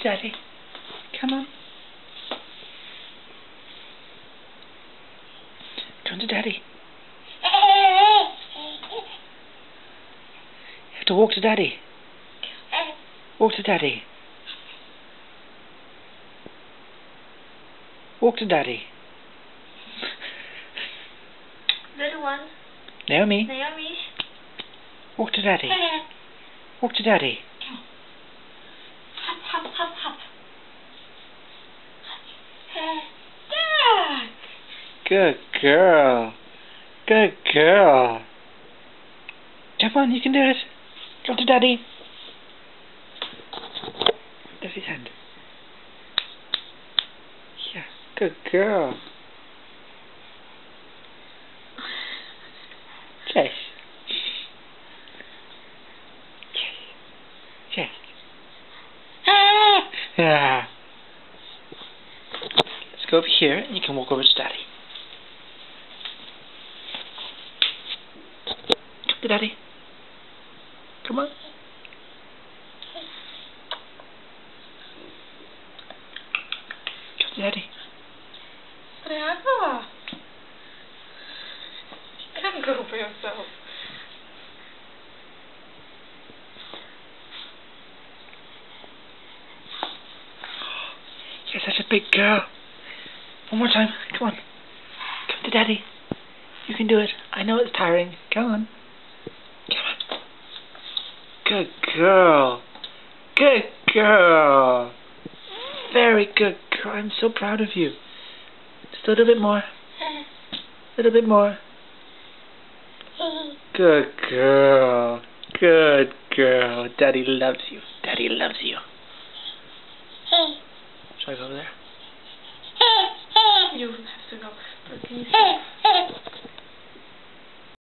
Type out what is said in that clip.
Daddy. Come on. Come to Daddy. You have to walk to Daddy. Walk to Daddy. Walk to Daddy. Little one. Naomi. Naomi. Walk to Daddy. Walk to Daddy. Hop, hop, hop, hop. Good girl. Good girl. Come on, you can do it. Come to Daddy. Daddy's hand. Yeah, good girl. Yes. Yes. Yes. Yeah. Let's go over here and you can walk over to Daddy. Come to Daddy. Come on. Come to Daddy. Bravo. You can't go for yourself. You're such a big girl. One more time. Come on. Come to Daddy. You can do it. I know it's tiring. Come on. Come on. Good girl. Good girl. Very good girl. I'm so proud of you. Just a little bit more. A little bit more. Good girl. Good girl. Daddy loves you. Daddy loves you. Shall I go over there? You have to go. Can you see?